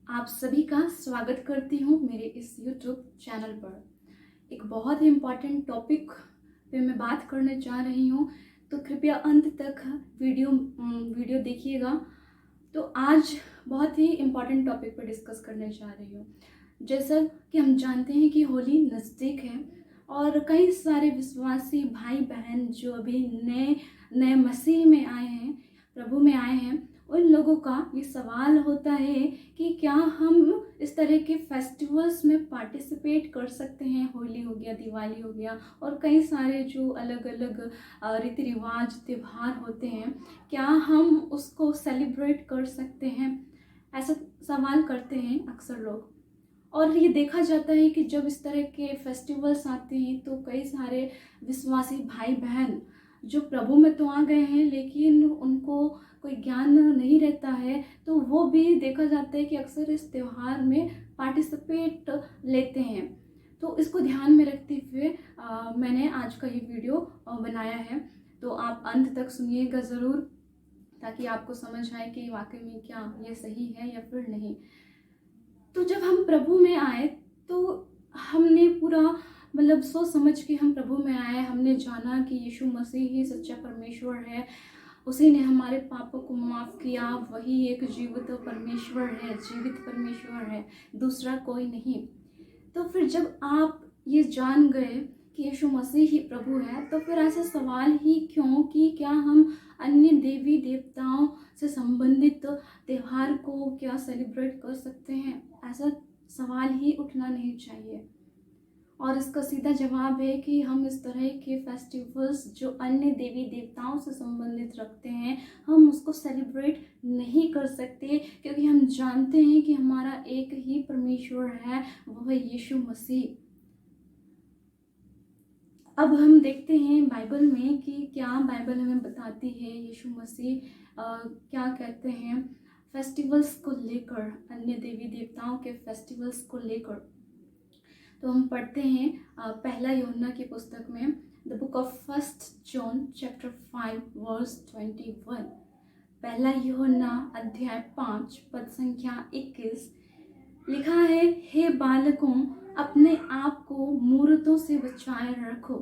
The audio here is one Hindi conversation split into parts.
आप सभी का स्वागत करती हूँ मेरे इस YouTube चैनल पर। एक बहुत ही इम्पॉर्टेंट टॉपिक पे मैं बात करने जा रही हूँ, तो कृपया अंत तक वीडियो देखिएगा। तो आज बहुत ही इम्पॉर्टेंट टॉपिक पर डिस्कस करने जा रही हूँ। जैसा कि हम जानते हैं कि होली नज़दीक है और कई सारे विश्वासी भाई बहन जो अभी नए नए मसीह में आए हैं, प्रभु में आए हैं, उन लोगों का ये सवाल होता है कि क्या हम इस तरह के फेस्टिवल्स में पार्टिसिपेट कर सकते हैं। होली हो गया, दिवाली हो गया और कई सारे जो अलग अलग रीति रिवाज त्यौहार होते हैं, क्या हम उसको सेलिब्रेट कर सकते हैं, ऐसा सवाल करते हैं अक्सर लोग। और ये देखा जाता है कि जब इस तरह के फेस्टिवल्स आते हैं तो कई सारे विश्वासी भाई बहन जो प्रभु में तो आ गए हैं लेकिन उनको कोई ज्ञान नहीं रहता है, तो वो भी देखा जाता है कि अक्सर इस त्यौहार में पार्टिसिपेट लेते हैं। तो इसको ध्यान में रखते हुए मैंने आज का ये वीडियो बनाया है। तो आप अंत तक सुनिएगा ज़रूर, ताकि आपको समझ आए कि वाकई में क्या ये सही है या फिर नहीं। तो जब हम प्रभु में आए तो हमने पूरा सोच समझ के हम प्रभु में आए। हमने जाना कि यीशु मसीह ही सच्चा परमेश्वर है, उसी ने हमारे पापों को माफ़ किया, वही एक जीवित परमेश्वर है, जीवित परमेश्वर है, दूसरा कोई नहीं। तो फिर जब आप ये जान गए कि यीशु मसीह ही प्रभु है, तो फिर ऐसा सवाल ही क्यों कि क्या हम अन्य देवी देवताओं से संबंधित त्यौहार को क्या सेलिब्रेट कर सकते हैं? ऐसा सवाल ही उठना नहीं चाहिए। और इसका सीधा जवाब है कि हम इस तरह के फेस्टिवल्स जो अन्य देवी देवताओं से संबंधित रखते हैं, हम उसको सेलिब्रेट नहीं कर सकते, क्योंकि हम जानते हैं कि हमारा एक ही परमेश्वर है, वह है यीशु मसीह। अब हम देखते हैं बाइबल में कि क्या बाइबल हमें बताती है, यीशु मसीह क्या कहते हैं फेस्टिवल्स को लेकर, अन्य देवी देवताओं के फेस्टिवल्स को लेकर। तो हम पढ़ते हैं पहला यूहन्ना की पुस्तक में, the book of first John chapter 5 verse 21। पहला यूहन्ना अध्याय 5 पद संख्या 21 लिखा है, हे बालकों, अपने आप को मूर्तों से बचाए रखो।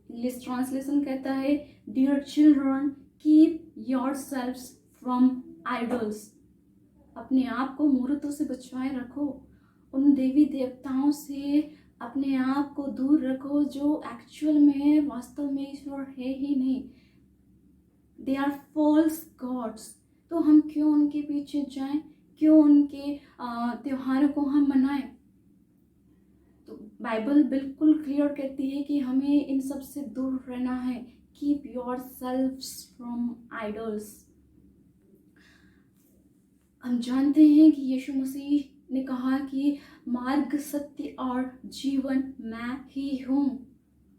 इंग्लिश ट्रांसलेशन कहता है, dear children, keep yourselves from idols. अपने आप को मूर्तों से बचाए रखो, उन देवी देवताओं से अपने आप को दूर रखो जो एक्चुअल में वास्तव में ईश्वर है ही नहीं। They are false gods. तो हम क्यों उनके पीछे जाएं, क्यों उनके त्योहारों को हम मनाएं? तो बाइबल बिल्कुल क्लियर कहती है कि हमें इन सब से दूर रहना है। Keep your selves from idols. हम जानते हैं कि यीशु मसीह ने कहा कि मार्ग, सत्य और जीवन मैं ही हूँ।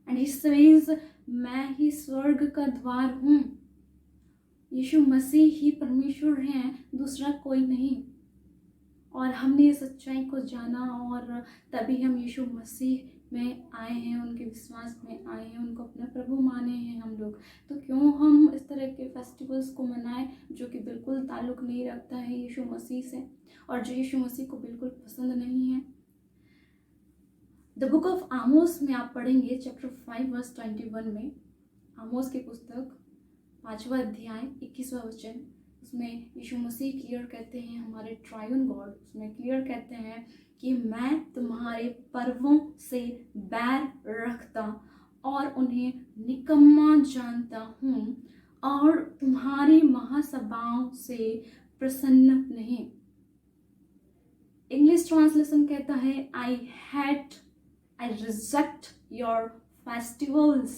एंड ही सेज, मैं ही स्वर्ग का द्वार हूँ। यीशु मसीह ही परमेश्वर हैं, दूसरा कोई नहीं। और हमने इस सच्चाई को जाना और तभी हम यीशु मसीह में आए हैं, उनके विश्वास में आए हैं, उनको अपना प्रभु माने हैं हम लोग। तो क्यों हम इस तरह के फेस्टिवल्स को मनाएं जो कि बिल्कुल ताल्लुक़ नहीं रखता है यीशु मसीह से, और जो यीशु मसीह को बिल्कुल पसंद नहीं है। द बुक ऑफ आमोस में आप पढ़ेंगे चैप्टर 5 वर्स 21 में, आमोस की पुस्तक 5वां अध्याय 21वां वचन, उसमें यीशु मसीह क्लियर कहते हैं, हमारे ट्रायून गॉड उसमें क्लियर कहते हैं कि मैं तुम्हारे पर्वों से बैर रखता और उन्हें निकम्मा जानता हूँ और तुम्हारी महासभाओं से प्रसन्न नहीं। इंग्लिश ट्रांसलेशन कहता है, I reject your festivals,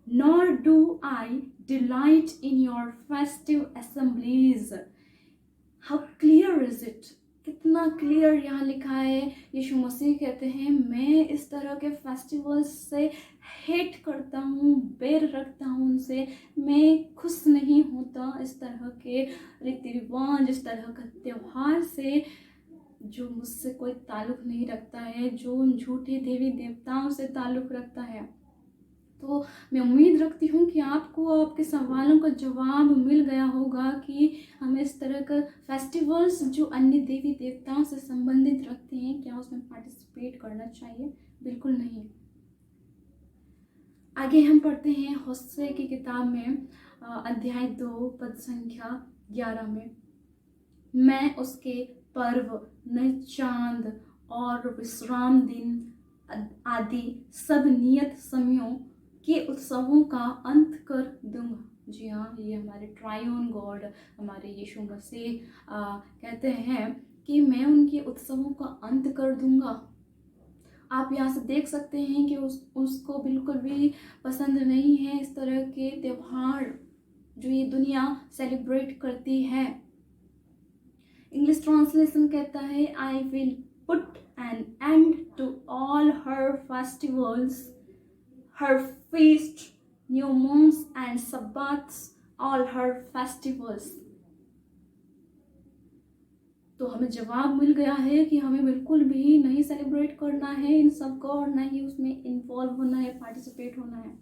nor do I delight in your festive assemblies. How clear is it? कितना क्लियर यहाँ लिखा है। यीशु मसीह कहते हैं, मैं इस तरह के फेस्टिवल्स से हेट करता हूँ, बैर रखता हूँ उनसे, मैं खुश नहीं होता इस तरह के रीति रिवाज, इस तरह का त्यौहार से जो मुझसे कोई ताल्लुक़ नहीं रखता है, जो उन झूठे देवी देवताओं से ताल्लुक़ रखता है। तो मैं उम्मीद रखती हूँ कि आपको आपके सवालों का जवाब मिल गया होगा कि हमें इस तरह का फेस्टिवल्स जो अन्य देवी देवताओं से संबंधित रखते हैं, क्या उसमें पार्टिसिपेट करना चाहिए? बिल्कुल नहीं। आगे हम पढ़ते हैं होशे की किताब में अध्याय 2 पद संख्या 11 में, मैं उसके पर्व, नए चांद और विश्राम दिन आदि सब नियत समयों के उत्सवों का अंत कर दूंगा। जी हाँ, ये हमारे ट्रायून गॉड, हमारे यीशु मसीह कहते हैं कि मैं उनके उत्सवों का अंत कर दूंगा। आप यहाँ से देख सकते हैं कि उसको बिल्कुल भी पसंद नहीं है इस तरह के त्योहार जो ये दुनिया सेलिब्रेट करती है। इंग्लिश ट्रांसलेशन कहता है, I will put an end to all her festivals, her feast, new moons and sabbaths, all her festivals. तो हमें जवाब मिल गया है कि हमें बिल्कुल भी नहीं सेलिब्रेट करना है इन सब को, और ना ही उसमें इन्वॉल्व होना है, पार्टिसिपेट होना है।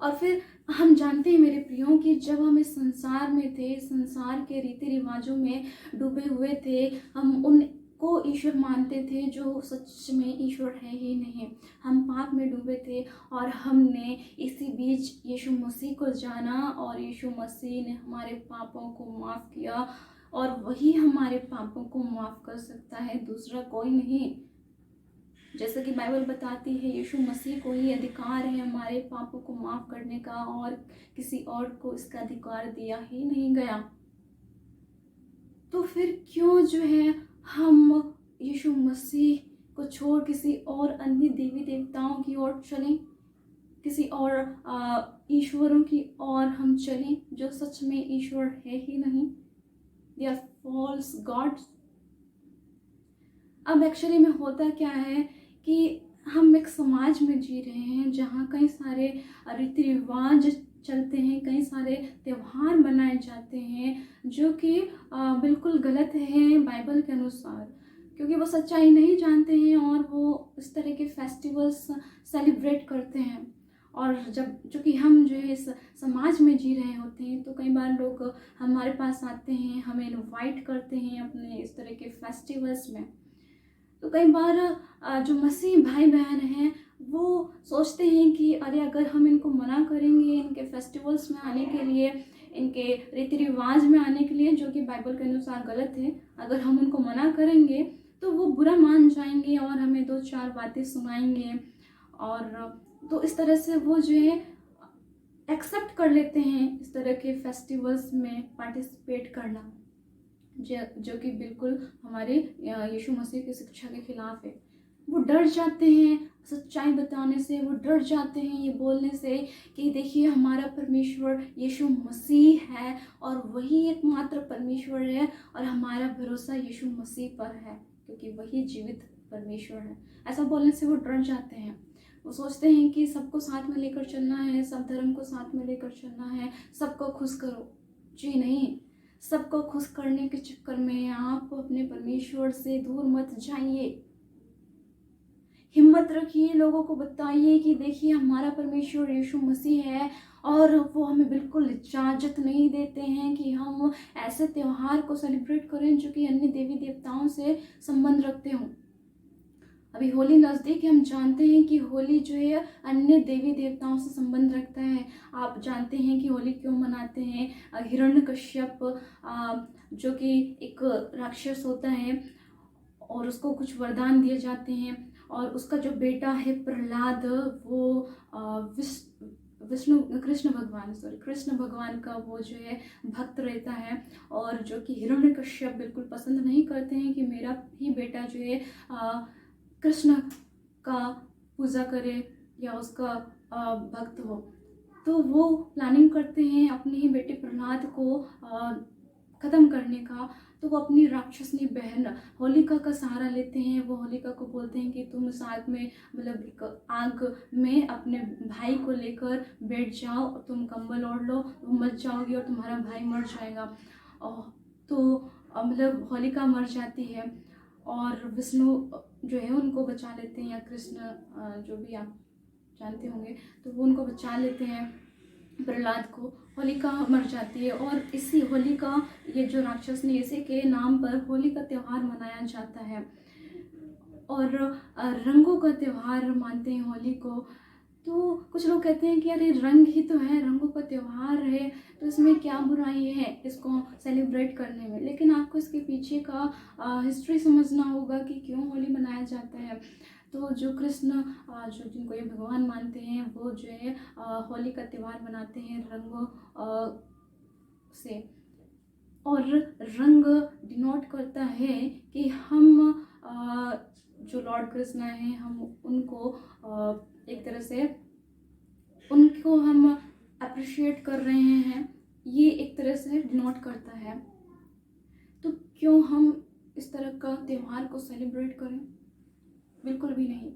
और फिर हम जानते हैं मेरे प्रियो कि जब हम इस संसार में थे, संसार के रीति रिवाजों में डूबे हुए थे, हम उनको ईश्वर मानते थे जो सच में ईश्वर है ही नहीं। हम पाप में डूबे थे और हमने इसी बीच यीशु मसीह को जाना और यीशु मसीह ने हमारे पापों को माफ़ किया, और वही हमारे पापों को माफ़ कर सकता है, दूसरा कोई नहीं। जैसे कि बाइबल बताती है, यीशु मसीह को ही अधिकार है हमारे पापों को माफ़ करने का, और किसी और को इसका अधिकार दिया ही नहीं गया। तो फिर क्यों जो है हम यीशु मसीह को छोड़ किसी और अन्य देवी देवताओं की ओर चलें, किसी और ईश्वरों की ओर हम चलें जो सच में ईश्वर है ही नहीं। They are false gods। अब एक्चुअली में होता क्या है कि हम एक समाज में जी रहे हैं जहाँ कई सारे रीति रिवाज चलते हैं, कई सारे त्यौहार मनाए जाते हैं जो कि बिल्कुल गलत है बाइबल के अनुसार, क्योंकि वो सच्चाई नहीं जानते हैं और वो इस तरह के फेस्टिवल्स सेलिब्रेट करते हैं। और जब चूँकि हम जो है इस समाज में जी रहे होते हैं, तो कई बार लोग हमारे पास आते हैं, हमें इनवाइट करते हैं अपने इस तरह के फेस्टिवल्स में। तो कई बार जो मसीह भाई बहन हैं वो सोचते हैं कि अरे अगर हम इनको मना करेंगे इनके फेस्टिवल्स में आने के लिए, इनके रीति रिवाज में आने के लिए, जो कि बाइबल के अनुसार गलत है, अगर हम उनको मना करेंगे तो वो बुरा मान जाएंगे और हमें 2-4 बातें सुनाएंगे, और तो इस तरह से वो जो है एक्सेप्ट कर लेते हैं इस तरह के फेस्टिवल्स में पार्टिसिपेट करना, जो कि बिल्कुल हमारे यीशु मसीह की शिक्षा के खिलाफ है। वो डर जाते हैं सच्चाई बताने से, वो डर जाते हैं ये बोलने से कि देखिए हमारा परमेश्वर यीशु मसीह है और वही एकमात्र परमेश्वर है, और हमारा भरोसा यीशु मसीह पर है क्योंकि वही जीवित परमेश्वर है। ऐसा बोलने से वो डर जाते हैं। वो सोचते हैं कि सबको साथ में लेकर चलना है, सब धर्म को साथ में लेकर चलना है, सबको खुश करो। जी नहीं, सबको खुश करने के चक्कर में आप अपने परमेश्वर से दूर मत जाइए। हिम्मत रखिए, लोगों को बताइए कि देखिए हमारा परमेश्वर यीशु मसीह है और वो हमें बिल्कुल इजाज़त नहीं देते हैं कि हम ऐसे त्यौहार को सेलिब्रेट करें जो कि अन्य देवी देवताओं से संबंध रखते हों। अभी होली नज़दीक है, हम जानते हैं कि होली जो है अन्य देवी देवताओं से संबंध रखता है। आप जानते हैं कि होली क्यों मनाते हैं? हिरण्यकश्यप जो कि एक राक्षस होता है और उसको कुछ वरदान दिए जाते हैं, और उसका जो बेटा है प्रहलाद, वो कृष्ण भगवान का वो जो है भक्त रहता है, और जो कि हिरण्यकश्यप बिल्कुल पसंद नहीं करते हैं कि मेरा ही बेटा जो है कृष्ण का पूजा करे या उसका भक्त हो। तो वो प्लानिंग करते हैं अपने ही बेटे प्रहलाद को ख़त्म करने का। तो वो अपनी राक्षसनी बहन होलिका का सहारा लेते हैं। वो होलिका को बोलते हैं कि तुम साथ में मतलब एक आग में अपने भाई को लेकर बैठ जाओ, तुम कंबल ओढ़ लो, तुम मर जाओगी और तुम्हारा भाई मर जाएगा। तो मतलब होलिका मर जाती है और विष्णु जो है उनको बचा लेते हैं, या कृष्ण जो भी आप जानते होंगे, तो वो उनको बचा लेते हैं, प्रहलाद को। होलिका मर जाती है और इसी होलिका, ये जो राक्षस ने, इसी के नाम पर होली का त्यौहार मनाया जाता है और रंगों का त्यौहार मानते हैं होली को। तो कुछ लोग कहते हैं कि अरे रंग ही तो है, रंगों का त्यौहार है, तो इसमें क्या बुराई है इसको सेलिब्रेट करने में। लेकिन आपको इसके पीछे का हिस्ट्री समझना होगा कि क्यों होली मनाया जाता है। तो जो कृष्ण, जो जिनको ये भगवान मानते हैं, वो जो है होली का त्यौहार मनाते हैं रंगों से। और रंग डिनोट करता है कि हम जो लॉर्ड कृष्ण हैं, हम उनको एक तरह से उनको हम अप्रिशिएट कर रहे हैं, ये एक तरह से डिनोट करता है। तो क्यों हम इस तरह का त्यौहार को सेलिब्रेट करें? बिल्कुल भी नहीं।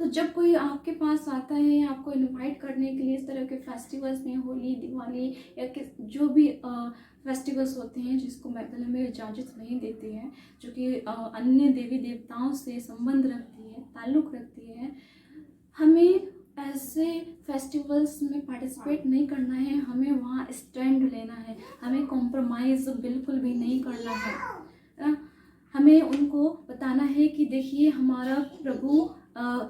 तो जब कोई आपके पास आता है आपको इनवाइट करने के लिए इस तरह के फेस्टिवल्स में, होली, दिवाली या जो भी फेस्टिवल्स होते हैं जिसको मतलब में इजाज़त नहीं देती है, जो कि अन्य देवी देवताओं से संबंध रखती है, ताल्लुक़ रखती है, हमें ऐसे फेस्टिवल्स में पार्टिसिपेट नहीं करना है। हमें वहाँ स्टैंड लेना है, हमें कॉम्प्रोमाइज़ बिल्कुल भी नहीं करना है। हमें उनको बताना है कि देखिए हमारा प्रभु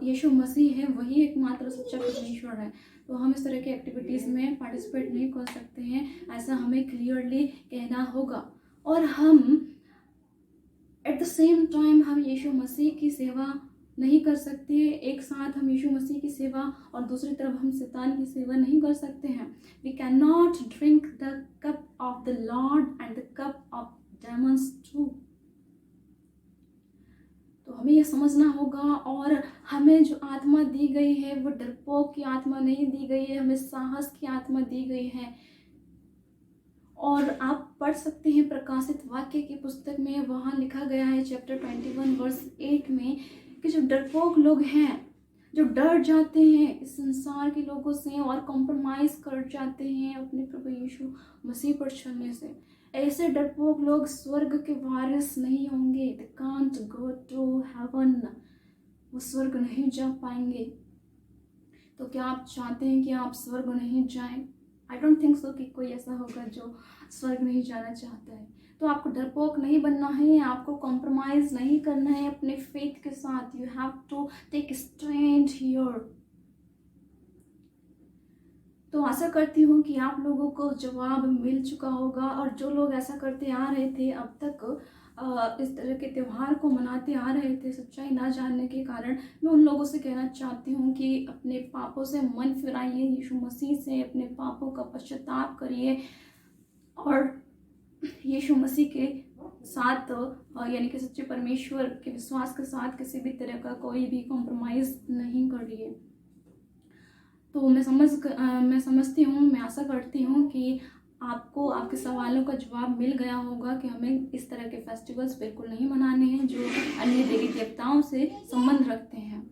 यीशु मसीह है, वही एकमात्र सच्चा परमेश्वर है। तो हम इस तरह के एक्टिविटीज़ में पार्टिसिपेट नहीं कर सकते हैं, ऐसा हमें क्लियरली कहना होगा। और हम एट द सेम टाइम हम यीशु मसीह की सेवा नहीं कर सकते। एक साथ हम यीशु मसीह की सेवा और दूसरी तरफ हम शैतान की सेवा नहीं कर सकते हैं। We can not drink the cup of the Lord and the cup of demons too. तो हमें यह समझना होगा। और हमें जो आत्मा दी गई है वो डरपोक की आत्मा नहीं दी गई है, हमें साहस की आत्मा दी गई है। और आप पढ़ सकते हैं प्रकाशित वाक्य की पुस्तक में, वहाँ लिखा गया है चैप्टर 21 वर्स 8 में कि जो डरपोक लोग हैं, जो डर जाते हैं इस संसार के लोगों से और कॉम्प्रोमाइज़ कर जाते हैं अपने प्रभु यीशु मसीह पर चलने से, ऐसे डरपोक लोग स्वर्ग के वारिस नहीं होंगे। They can't go to heaven, वो स्वर्ग नहीं जा पाएंगे। तो क्या आप चाहते हैं कि आप स्वर्ग नहीं जाएं? आई डोंट थिंक सो कि कोई ऐसा होगा जो स्वर्ग नहीं जाना चाहता है। तो आपको डरपोक नहीं बनना है, आपको कॉम्प्रोमाइज़ नहीं करना है अपने फेथ के साथ। You have to take stand here. तो आशा करती हूँ कि आप लोगों को जवाब मिल चुका होगा। और जो लोग ऐसा करते आ रहे थे अब तक, इस तरह के त्यौहार को मनाते आ रहे थे सच्चाई ना जानने के कारण, मैं उन लोगों से कहना चाहती हूँ कि अपने पापों से मन फिराइए, यीशु मसीह से अपने पापों का पश्चाताप करिए और यीशु मसीह के साथ यानी कि सच्चे परमेश्वर के विश्वास के साथ किसी भी तरह का कोई भी कॉम्प्रोमाइज़ नहीं करिए। तो मैं समझती हूँ, मैं आशा करती हूँ कि आपको आपके सवालों का जवाब मिल गया होगा कि हमें इस तरह के फेस्टिवल्स बिल्कुल नहीं मनाने हैं जो अन्य देवी देवताओं से संबंध रखते हैं।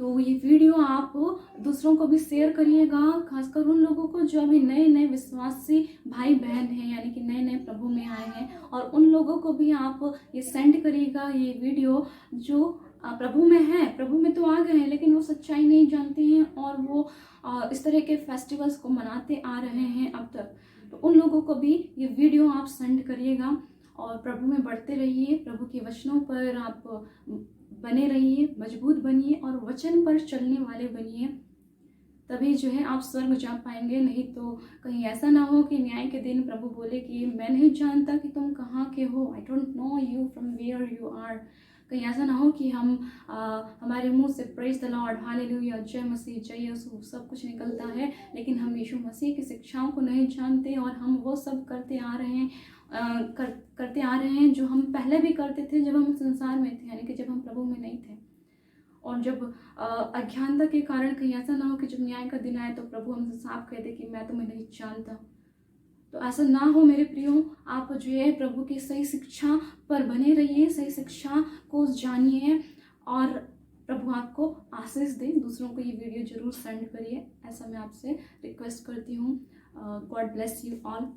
तो ये वीडियो आप दूसरों को भी शेयर करिएगा, खासकर उन लोगों को जो अभी नए नए विश्वासी भाई बहन हैं, यानी कि नए नए प्रभु में आए हैं। और उन लोगों को भी आप ये सेंड करिएगा ये वीडियो जो प्रभु में है, प्रभु में तो आ गए हैं लेकिन वो सच्चाई नहीं जानते हैं और वो इस तरह के फेस्टिवल्स को मनाते आ रहे हैं अब तक। तो उन लोगों को भी ये वीडियो आप सेंड करिएगा और प्रभु में बढ़ते रहिए, प्रभु के वचनों पर आप बने रहिए, मजबूत बनिए और वचन पर चलने वाले बनिए, तभी जो है आप स्वर्ग जा पाएंगे। नहीं तो कहीं ऐसा ना हो कि न्याय के दिन प्रभु बोले कि मैं नहीं जानता कि तुम कहाँ के हो, I don't know you from where you are. कहीं ऐसा ना हो कि हम हमारे मुंह से प्रेज द लॉर्ड, हालेलुया, जय मसीह, जय यीशु सब कुछ निकलता है, लेकिन हम यीशु मसीह की शिक्षाओं को नहीं जानते और हम वो सब करते आ रहे हैं करते आ रहे हैं जो हम पहले भी करते थे जब हम संसार में थे, यानी कि जब हम प्रभु में नहीं थे। और जब अज्ञानता के कारण कहीं ऐसा ना हो कि जब न्याय का दिन आए तो प्रभु हमसे साफ कह दे कि मैं तुम्हें नहीं जानता। तो ऐसा ना हो मेरे प्रियो, आप जो है प्रभु की सही शिक्षा पर बने रहिए, सही शिक्षा को जानिए और प्रभु आपको आशीष दे। दूसरों को ये वीडियो जरूर सेंड करिए, ऐसा मैं आपसे रिक्वेस्ट करती हूँ। God bless you all.